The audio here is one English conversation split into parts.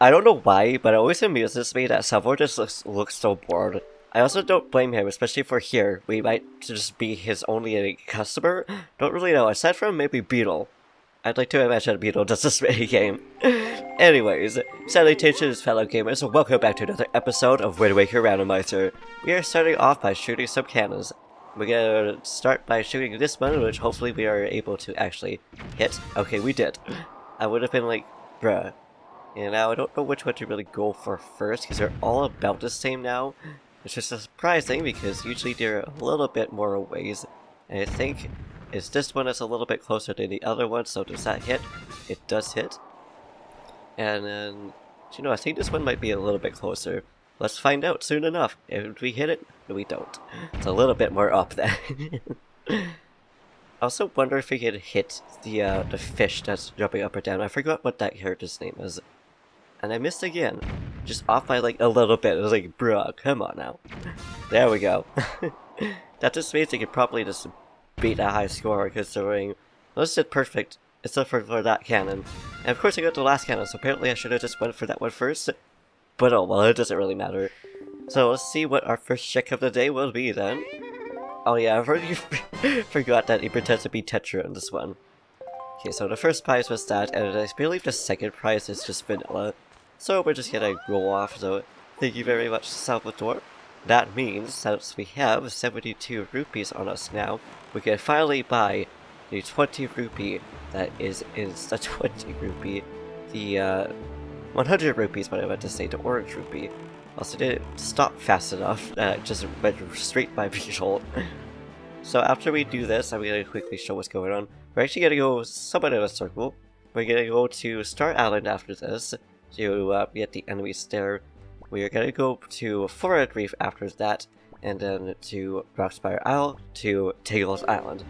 I don't know why, but it always amuses me that Salvatore just looks so bored. I also don't blame him, especially for here. We might just be his only customer. Don't really know, aside from maybe Beedle. I'd like to imagine Beedle does this mini game. Anyways, salutations fellow gamers, and welcome back to another episode of Wind Waker Randomizer. We are starting off by shooting some cannons. We're gonna start by shooting this one, which hopefully we are able to actually hit. Okay, we did. I would have been like, bruh. And now I don't know which one to really go for first, because they're all about the same now. Which is surprising, because usually they're a little bit more ways. And I think is this one is a little bit closer than the other one, so does that hit? It does hit. And then, you know, I think this one might be a little bit closer. Let's find out soon enough. If we hit it, no, we don't. It's a little bit more up there. I also wonder if we could hit the fish that's jumping up or down. I forgot what that character's name is. And I missed again. Just off by like a little bit. It was like, bruh, come on now. There we go. That just means we could probably just beat a high score, considering those did perfect, except for that cannon. And of course I got the last cannon, so apparently I should have just went for that one first. But oh well, it doesn't really matter. So let's see what our first check of the day will be then. Oh yeah, I've already forgot that he pretends to be Tetra in this one. Okay, so the first prize was that, and I believe the second prize is just vanilla. So we're just gonna go off, so thank you very much, Salvatore. That means, since we have 72 rupees on us now, we can finally buy the 20 rupee that is the 20 rupee, the 100 rupees, what I meant to say, the orange rupee. Also didn't stop fast enough, just went straight by Beedle. So after we do this, I'm gonna quickly show what's going on. We're actually gonna go somewhat in a circle. We're gonna go to Star Island after this, to get the enemies there. We are gonna go to Forest Reef after that, and then to Rockspire Isle to Tingle's Island.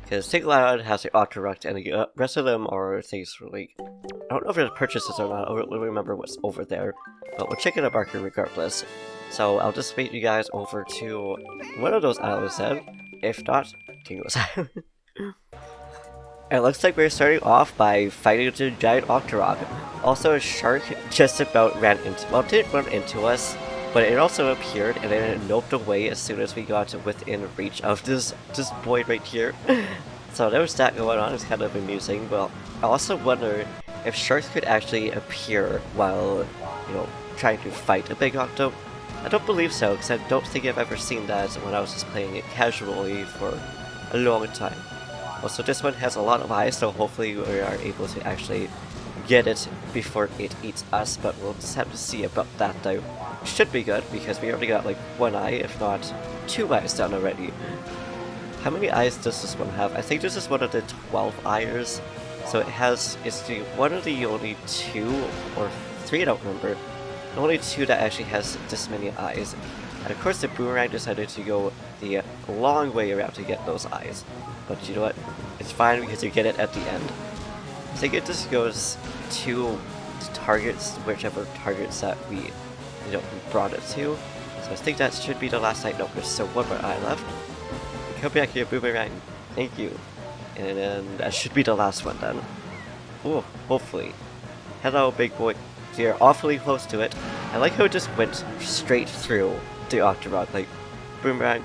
Because Tingle Island has the Octorect, and the rest of them are things for like, I don't know if there's purchases or not, I don't really remember what's over there, but we'll check it out market regardless. So I'll just wait you guys over to one of those islands then, if not, Tingle's Island. It looks like we're starting off by fighting the giant Octorok. Also, a shark just about ran into, well, it didn't run into us, but it also appeared and then it noped away as soon as we got within reach of this boy right here. So there was that going on. It's kind of amusing. Well, I also wonder if sharks could actually appear while, you know, trying to fight a Big Octo. I don't believe so, because I don't think I've ever seen that when I was just playing it casually for a long time. Also, this one has a lot of eyes, so hopefully we are able to actually get it before it eats us, but we'll just have to see about that though. Should be good, because we already got like one eye, if not two eyes done already. How many eyes does this one have? I think this is one of the 12 eyes. So it's one of the only two or three, I don't remember. The only two that actually has this many eyes. And of course the boomerang decided to go the long way around to get those eyes. But you know what? It's fine because you get it at the end. I think it just goes to targets, whichever targets that we brought it to. So I think that should be the last eye. No, there's still one more eye left. Come back here, boomerang. Thank you. And then that should be the last one then. Oh, hopefully. Hello, big boy. So you're awfully close to it. I like how it just went straight through the Octorok. Like, boomerang,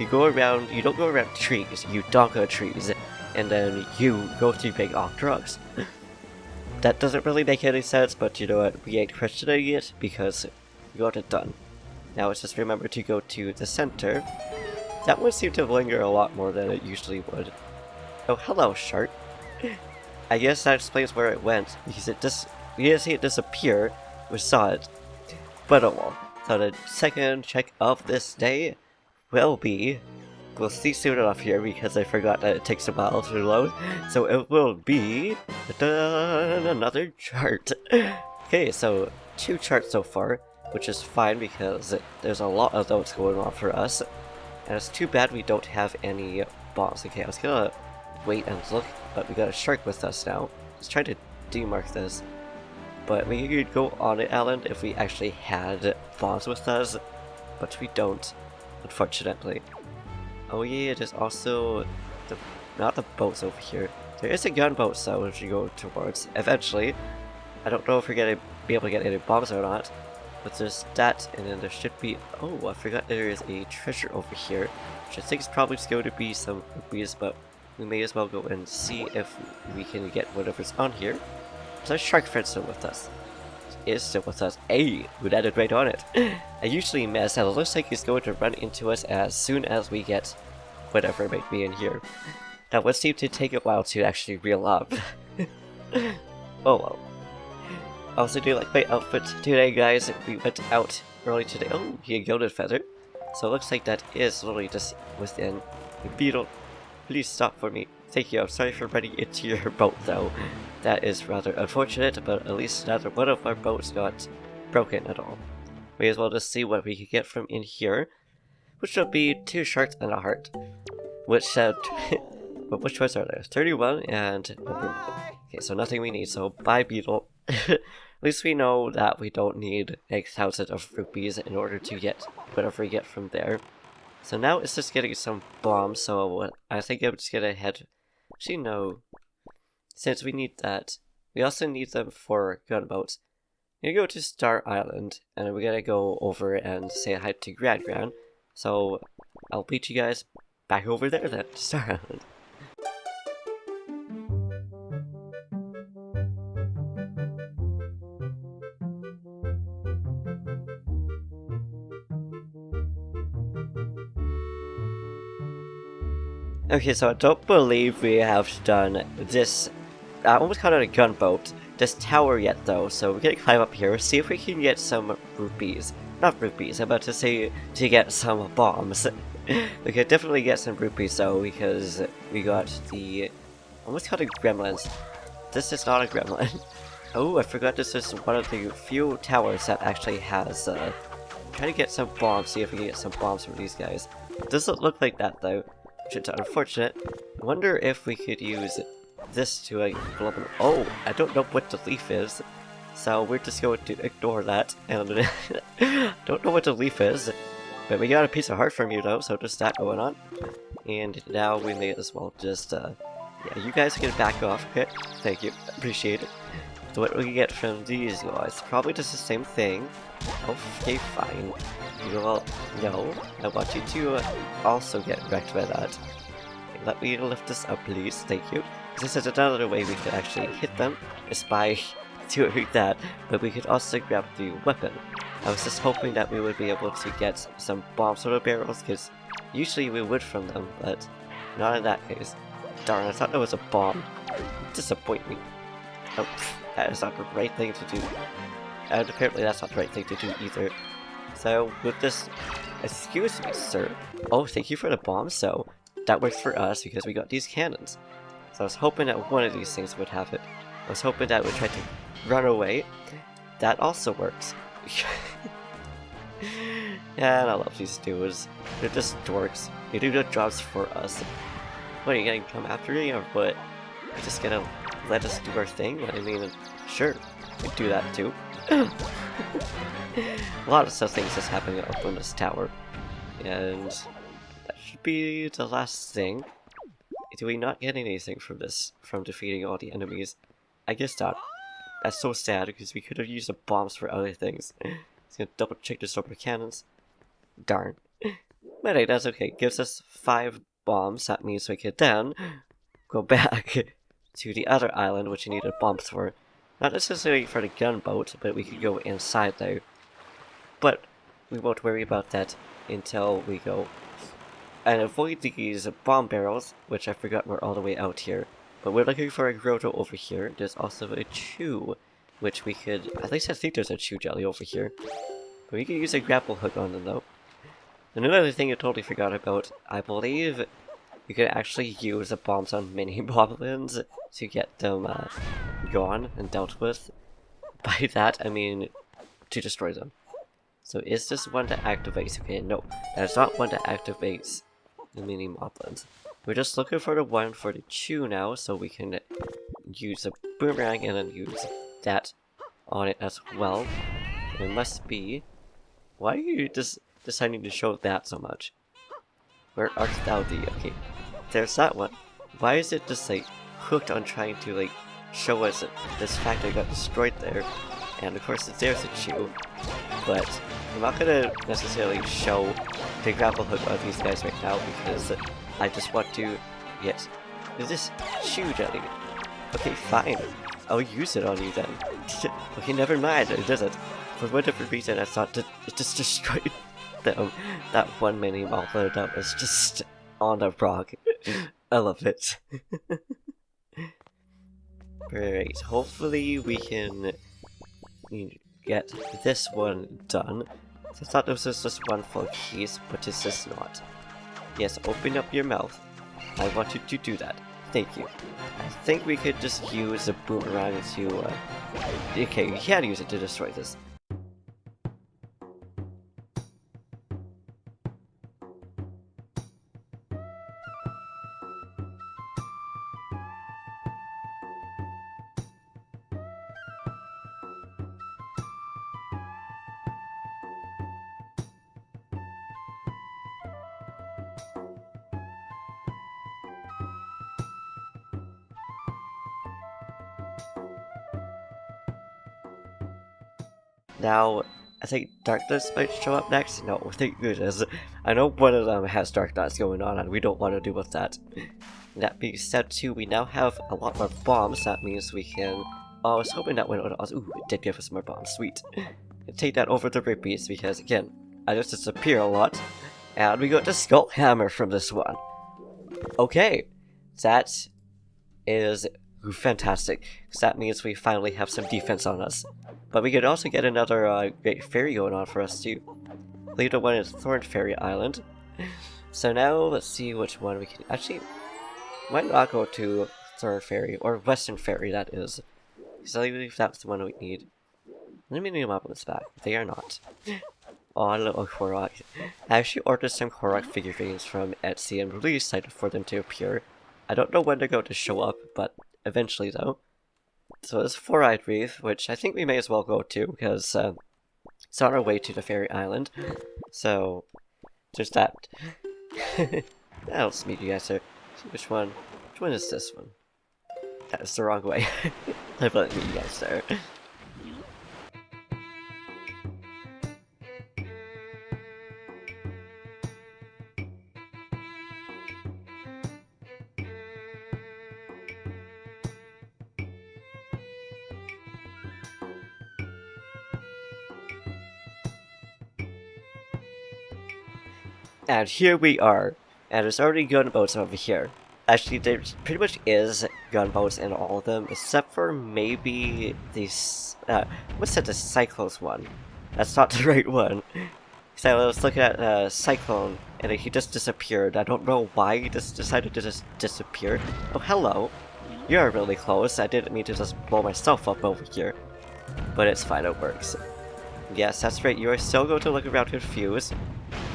you go around, you don't go around trees, you donk on trees, and then you go through big Octoroks. That doesn't really make any sense, but you know what, we ain't questioning it, because we got it done. Now let's just remember to go to the center. That one seemed to linger a lot more than it usually would. Oh, hello, shark. I guess that explains where it went, because we didn't see it disappear, we saw it. But oh well. So the second check of this day will be, we'll see soon enough here because I forgot that it takes a while to load, so it will be another chart. Okay, so 2 charts so far, which is fine because there's a lot of those going on for us, and it's too bad we don't have any bombs. Okay, I was gonna wait and look, but we got a shark with us now. Let's try to demark this. But we could go on the island if we actually had bombs with us, but we don't, unfortunately. Oh yeah, there's also not the boats over here. There is a gunboat though if you go towards. Eventually, I don't know if we're gonna be able to get any bombs or not. But there's that, and then there should be... Oh, I forgot there is a treasure over here, which I think is probably just going to be some rupees, but we may as well go and see if we can get whatever's on here. Is our shark friend still with us? He is still with us. Hey, we landed right on it. I usually miss, and it looks like he's going to run into us as soon as we get whatever might be in here. That would seem to take a while to actually reel up. Oh well. Also, do you like my outfit today, guys? We went out early today. Oh, he a gilded feather. So it looks like that is literally just within. Beedle, please stop for me. Thank you. I'm sorry for running into your boat, though. That is rather unfortunate, but at least neither one of our boats got broken at all. May as well just see what we could get from in here, which will be 2 sharks and a heart. Which but which ones are there? 31 and okay, so nothing we need. So bye, Beedle. At least we know that we don't need 8,000 of rupees in order to get whatever we get from there. So now it's just getting some bombs, so I think I'm just gonna head... Actually, no. Since we need that, we also need them for gunboats. We're gonna go to Star Island, and we're gonna go over and say hi to Gran. So I'll meet you guys back over there then, to Star Island. Okay, so I don't believe we have done this, I almost called it a gunboat, this tower yet though, so we're gonna climb up here, see if we can get some rupees. Not rupees, I'm about to say to get some bombs. We could definitely get some rupees though, because we got the, I almost called it gremlins. This is not a gremlin. Oh, I forgot this is one of the few towers that actually has, trying to get some bombs, see if we can get some bombs from these guys. It doesn't look like that though. Which is unfortunate. I wonder if we could use this to like blow up. Oh, I don't know what the leaf is, so we're just going to ignore that. And don't know what the leaf is, but we got a piece of heart from you though, so just that going on. And now we may as well just yeah, you guys can back off, okay? Thank you, appreciate it. So what we get from these guys, probably just the same thing. Okay, fine. Well, no, I want you to also get wrecked by that. Let me lift this up, please, thank you. This is another way we could actually hit them, is by doing that, but we could also grab the weapon. I was just hoping that we would be able to get some bomb soda barrels, because usually we would from them, but not in that case. Darn, I thought that was a bomb. Disappoint me. Oh, that is not the right thing to do. And apparently that's not the right thing to do either. So, with this... Excuse me, sir. Oh, thank you for the bomb, so... That works for us because we got these cannons. So I was hoping that one of these things would have it. I was hoping that it would try to run away. That also works. Yeah, I love these dudes. They're just dorks. They do their jobs for us. What, are you gonna come after me, or what? You're just gonna let us do our thing? I mean, sure, we do that too. A lot of stuff things just happening up on this tower. And that should be the last thing. Do we not get anything from this, from defeating all the enemies? I guess not. That's so sad, because we could have used the bombs for other things. Just gonna double check the super cannons. Darn. But hey, that's okay. Gives us 5 bombs. That means we could then go back to the other island, which we needed bombs for. Not necessarily for the gunboat, but we could go inside there. But we won't worry about that until we go and avoid these bomb barrels, which I forgot were all the way out here. But we're looking for a grotto over here. There's also a chew, which we could... At least I think there's a chew jelly over here. But we can use a grapple hook on them though. And another thing I totally forgot about, I believe you can actually use the bombs on mini moblins to get them gone and dealt with. By that, I mean to destroy them. So is this one that activates? Okay, no, that's not one that activates the mini moblins. We're just looking for the one for the chew now, so we can use a boomerang and then use that on it as well. It must be... Why are you just deciding to show that so much? Where art thou thee? Okay, there's that one. Why is it just like hooked on trying to like show us this fact that got destroyed there? And of course there's a chew, but I'm not gonna necessarily show the grapple hook of these guys right now because I just want to get this chew jelly. Okay, fine. I'll use it on you then. Okay, never mind, it doesn't. For whatever reason I thought that it just destroyed them. That one mini Malva that was just on the rock. I love it. Great, hopefully we can get this one done. I thought this was just one full keys, but this is not. Yes, open up your mouth. I want you to do that. Thank you. I think we could just use a boomerang to, okay, we can use it to destroy this. Now, I think Darkness might show up next. No, thank goodness. I know one of them has Darkness going on, and we don't want to deal with that. That being said, too, we now have a lot more bombs. That means we can. Oh, I was hoping that one would also. Ooh, it did give us more bombs. Sweet. Take that over the Rippies because, again, I just disappear a lot. And we got the Skull Hammer from this one. Okay, that is fantastic, because that means we finally have some defense on us. But we could also get another great fairy going on for us too. Later one is Thorn Fairy Island. So now let's see which one we can actually. Might not go to Thorn Fairy or Western Fairy, that is, because I believe that's the one we need. Let me name up on this back. They are not. Oh, little Korok. I actually ordered some Korok figurines from Etsy and really excited for them to appear. I don't know when they're going to show up, but eventually though. So this Four-Eyed Reef, which I think we may as well go to, because it's on our way to the Fairy Island. So, there's that. That'll meet you guys there. Which one is this one? That is the wrong way. I'll let you guys there. And here we are, and there's already gunboats over here. Actually, there pretty much is gunboats in all of them, except for maybe these, what's that, the Cyclones one? That's not the right one. So I was looking at Cyclone, and he just disappeared. I don't know why he just decided to just disappear. Oh, hello. You're really close. I didn't mean to just blow myself up over here. But it's fine, it works. Yes, that's right, you are still going to look around confused.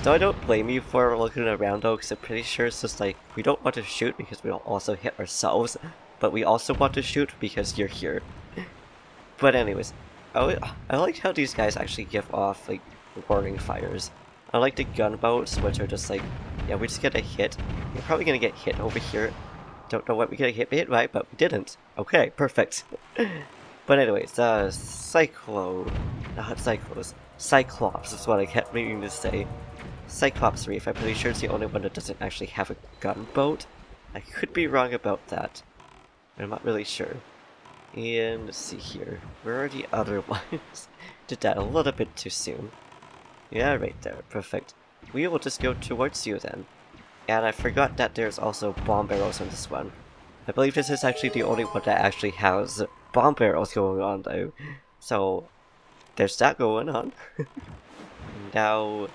Though I don't blame you for looking around though, because I'm pretty sure it's just like, we don't want to shoot because we don't also hit ourselves, but we also want to shoot because you're here. But anyways, I like how these guys actually give off, like, warning fires. Unlike the gunboats, which are just like, yeah, we just get a hit. We're probably gonna get hit over here. Don't know what we're gonna hit by, but we didn't. Okay, perfect. But anyways, Cyclops is what I kept meaning to say. Cyclops Reef, I'm pretty sure it's the only one that doesn't actually have a gunboat. I could be wrong about that. I'm not really sure. And let's see here. Where are the other ones? Did that a little bit too soon. Yeah, right there. Perfect. We will just go towards you then. And I forgot that there's also bomb barrels on this one. I believe this is actually the only one that actually has bomb barrels going on though. So, there's that going on. Now,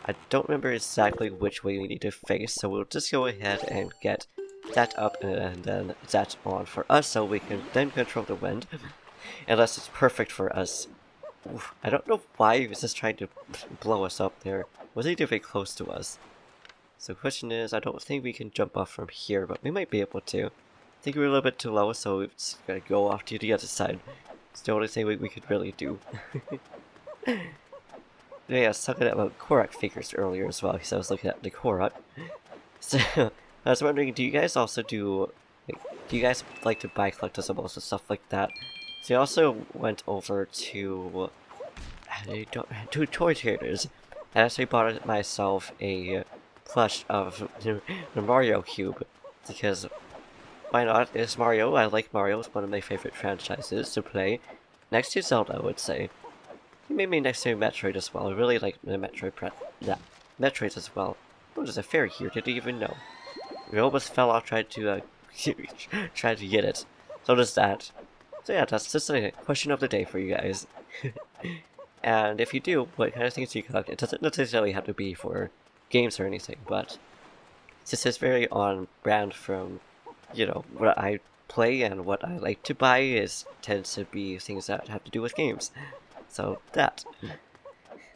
I don't remember exactly which way we need to face, so we'll just go ahead and get that up and then that on for us so we can then control the wind. Unless it's perfect for us. Oof, I don't know why he was just trying to blow us up there. Wasn't even close to us. So the question is, I don't think we can jump off from here, but we might be able to. I think we're a little bit too low, so we're just gonna go off to the other side. It's the only thing we could really do. Yeah, I was talking about Korok figures earlier as well, because I was looking at the Korok. So, I was wondering, do you guys also do you guys like to buy collectibles and stuff like that? So I also went over to toy traders. I actually bought myself a plush of the Mario Cube because why not? It's Mario. I like Mario. It's one of my favorite franchises to play. Next to Zelda, I would say. Maybe next to Metroid as well. I really like the Metroid as well. Oh, there's a fairy here. Didn't even know. We almost fell off trying to try to get it. So does that. So yeah, that's just a question of the day for you guys. And if you do, what kind of things do you collect? It doesn't necessarily have to be for games or anything, but since it's very on brand from, you know, what I play and what I like to buy tends to be things that have to do with games. So that.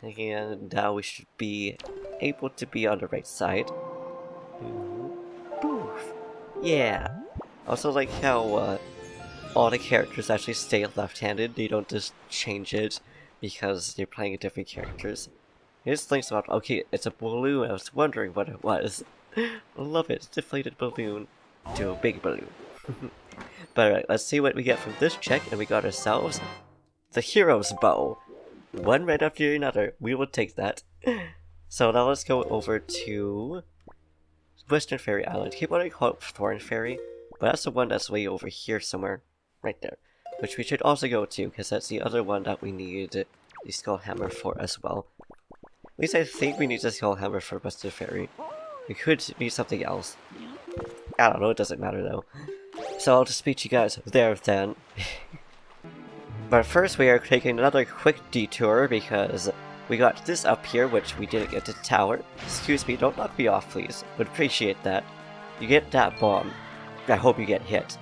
And now we should be able to be on the right side. Boof. Yeah. Also like how all the characters actually stay left-handed. They don't just change it because they're playing different characters. Here's Link's about, okay, it's a balloon. I was wondering what it was. I love it. Deflated balloon to a big balloon. But alright, let's see what we get from this check, and we got ourselves the Hero's Bow. One right after another. We will take that. So now let's go over to Western Fairy Island. Keep wanting to call it Thorn Fairy, but that's the one that's way over here somewhere. Right there. Which we should also go to, because that's the other one that we need the Skull Hammer for as well. At least I think we need the Skull Hammer for Western Fairy. We could need something else. I don't know, it doesn't matter though. So I'll just meet you guys there then. But first we are taking another quick detour because we got this up here, which we didn't get to the tower. Excuse me, don't knock me off please. Would appreciate that. You get that bomb. I hope you get hit.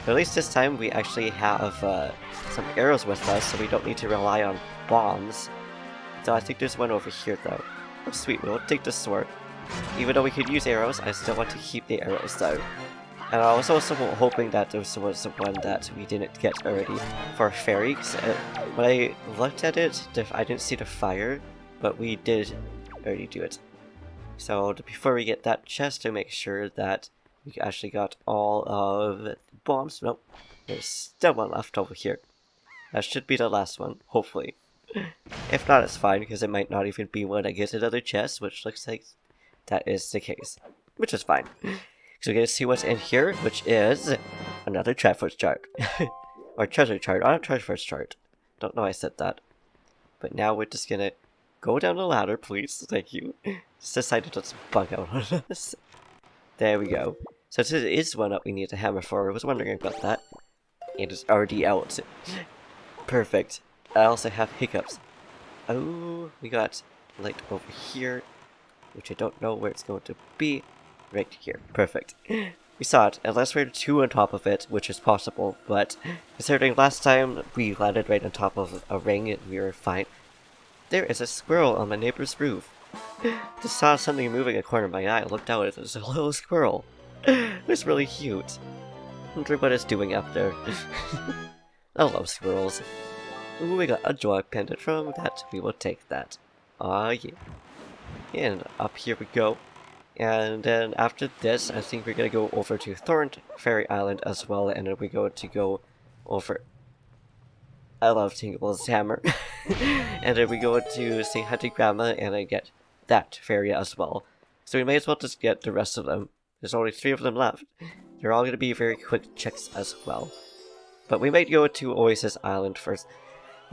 But at least this time we actually have some arrows with us, so we don't need to rely on bombs. So I think there's one over here though. Oh sweet, we'll take the sword. Even though we could use arrows, I still want to keep the arrows though. And I was also hoping that this was the one that we didn't get already for fairy, because when I looked at it, I didn't see the fire, but we did already do it. So before we get that chest, to make sure that we actually got all of the bombs. Nope, there's still one left over here. That should be the last one, hopefully. If not, it's fine, because it might not even be one that gets another chest, which looks like that is the case. Which is fine. So we're gonna see what's in here, which is another Triforce chart. Or treasure chart, not a Triforce chart. Don't know why I said that. But now we're just gonna go down the ladder, please. Thank you. Just decided to just bug out on us. There we go. So this is one that we need a hammer for. I was wondering about that. It is already out. Perfect. I also have hiccups. Oh, we got light over here, which I don't know where it's going to be. Right here. Perfect. We saw it, unless we're two on top of it, which is possible, but considering last time we landed right on top of a ring and we were fine. There is a squirrel on my neighbor's roof. Just saw something moving in the corner of my eye. I looked out, it was a little squirrel. It was really cute. I wonder what it's doing up there. I love squirrels. Ooh, we got a joy pendant from that. We will take that. Ah, yeah. And up here we go. And then after this, I think we're gonna go over to Thorn Fairy Island as well, and then we're going to go over... I love Tingle's hammer. And then we go to say hi to Grandma, and I get that fairy as well. So we may as well just get the rest of them. There's only 3 of them left. They're all gonna be very quick checks as well. But we might go to Oasis Island first.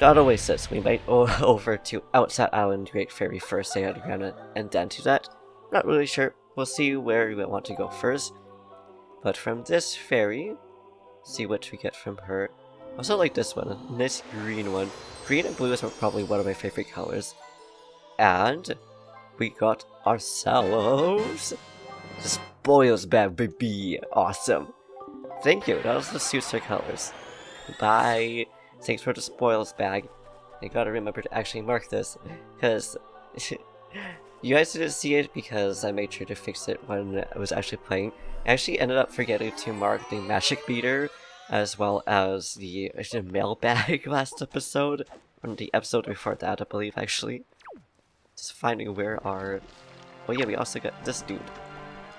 Not Oasis, we might go over to Outside Island Great Fairy first, say hi to Grandma, and then to that. Not really sure. We'll see where we want to go first. But from this fairy, see what we get from her. I also like this one, a nice green one. Green and blue is probably one of my favorite colors. And we got ourselves the spoils bag, baby. Awesome. Thank you. That also suits her colors. Bye. Thanks for the spoils bag. I gotta remember to actually mark this, because you guys didn't see it because I made sure to fix it when I was actually playing. I actually ended up forgetting to mark the magic meter as well as the mailbag last episode, or the episode before that, I believe, actually. Just finding where our... Oh yeah, we also got this dude,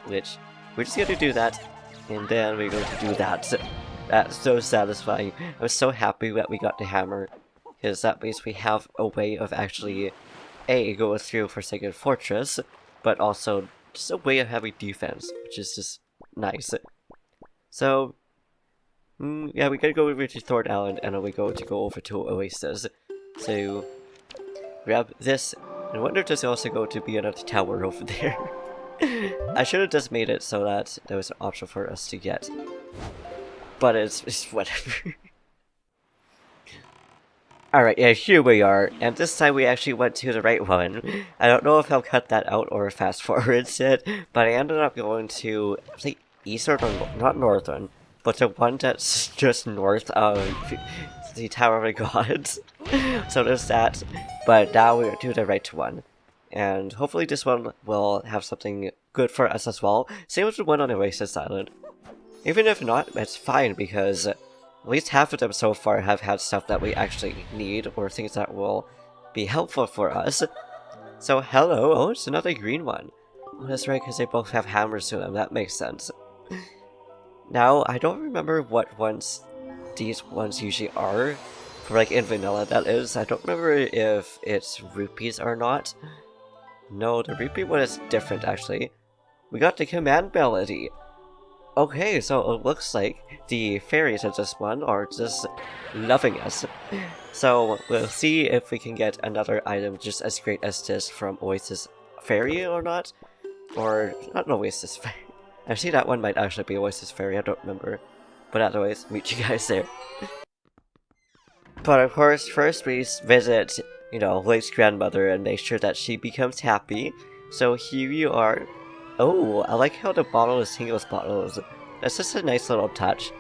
which we're just gonna do that, and then we're going to do that. That's so satisfying. I'm so happy that we got the hammer, because that means we have a way of actually, A, going through Forsaken Fortress, but also just a way of having defense, which is just nice. So, yeah, we gotta go over to Thorn Island, and then we go over to Oasis. So, grab this, and I wonder if there's also going to be another tower over there. I should have just made it so that there was an option for us to get. But it's whatever. Alright, yeah, here we are, and this time we actually went to the right one. I don't know if I'll cut that out or fast forward it, but I ended up going to, I think, eastern or not northern, but the one that's just north of the Tower of the Gods. So there's that, but now we're to the right one. And hopefully this one will have something good for us as well. Same with the one on Oasis Island. Even if not, it's fine because at least half of them so far have had stuff that we actually need or things that will be helpful for us. So hello, oh, it's another green one. Oh, that's right, because they both have hammers to them, that makes sense. Now, I don't remember what ones these ones usually are. For like in vanilla, that is. I don't remember if it's rupees or not. No, the rupee one is different actually. We got the command melody. Okay, so it looks like the fairies at this one are just loving us. So we'll see if we can get another item just as great as this from Oasis Fairy or not. Or not Oasis Fairy. Actually, that one might actually be Oasis Fairy, I don't remember. But otherwise, meet you guys there. But of course, first we visit, you know, Lake's grandmother and make sure that she becomes happy. So here you are. Oh, I like how the bottle is Tingle's bottles. That's just a nice little touch.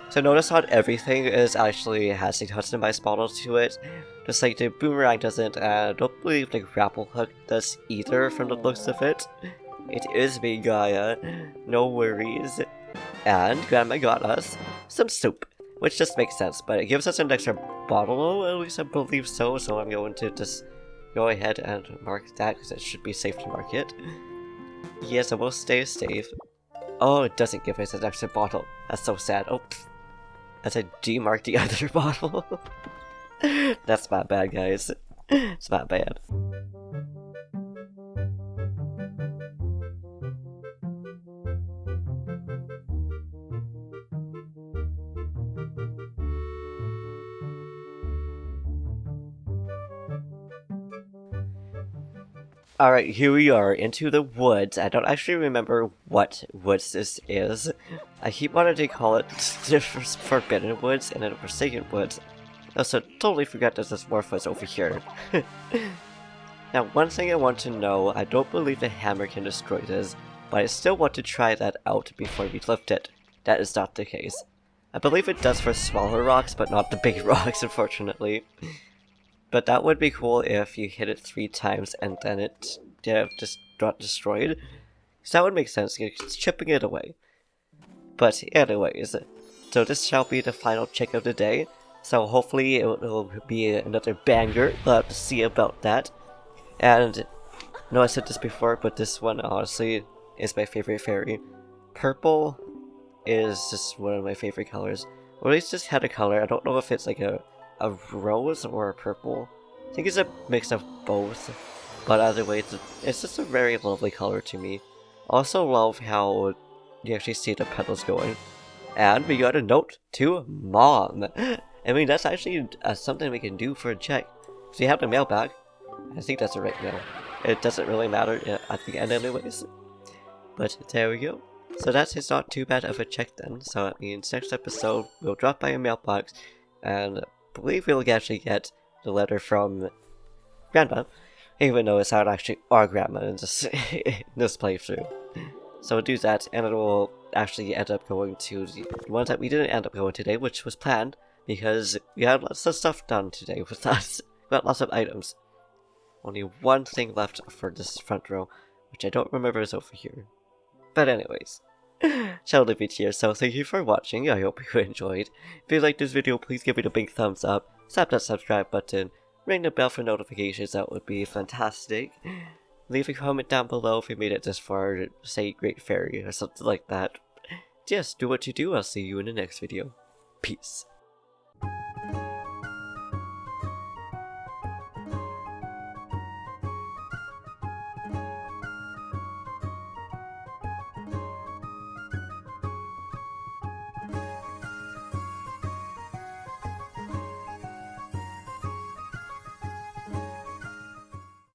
So notice how everything is actually has a customized bottle to it. Just like the boomerang doesn't, and I don't believe the grapple hook does either from the looks of it. It is me, Gaia. No worries. And Grandma got us some soup, which just makes sense, but it gives us an extra bottle, at least I believe so, so I'm going to just go ahead and mark that, because it should be safe to mark it. Yes, I will stay safe. Oh, it doesn't give us an extra bottle. That's so sad. Oh, as I demark the other bottle. That's not bad, guys. It's not bad. Alright, here we are, into the woods. I don't actually remember what woods this is. I keep wanting to call it the Forbidden Woods and then Forsaken Woods. I also totally forgot that this dwarf was over here. Now, one thing I want to know, I don't believe the hammer can destroy this, but I still want to try that out before we lift it. That is not the case. I believe it does for smaller rocks, but not the big rocks, unfortunately. But that would be cool if you hit it 3 times and then it just got destroyed. So that would make sense, it's chipping it away. But anyways, so this shall be the final check of the day. So hopefully it will be another banger, we'll have to see about that. And, I know I said this before, but this one honestly is my favorite fairy. Purple is just one of my favorite colors. Or at least just had a color, I don't know if it's like a rose or a purple. I think it's a mix of both, but either way, it's just a very lovely color to me. Also love how you actually see the petals going. And we got a note to Mom! I mean, that's actually something we can do for a check. So you have the mail back. I think that's the right mail. It doesn't really matter at the end anyways. But there we go. So that is not too bad of a check then. So that means next episode we'll drop by a mailbox and I believe we'll actually get the letter from Grandma, even though it's not actually our grandma in this, in this playthrough. So we'll do that, and it will actually end up going to the one that we didn't end up going today, which was planned, because we had lots of stuff done today with us. We got lots of items. Only one thing left for this front row, which I don't remember is over here. But anyways. Shall leave it here, so thank you for watching, I hope you enjoyed. If you liked this video, please give it a big thumbs up, slap that subscribe button, ring the bell for notifications, that would be fantastic. Leave a comment down below if you made it this far, say Great Fairy or something like that. Just do what you do, I'll see you in the next video. Peace.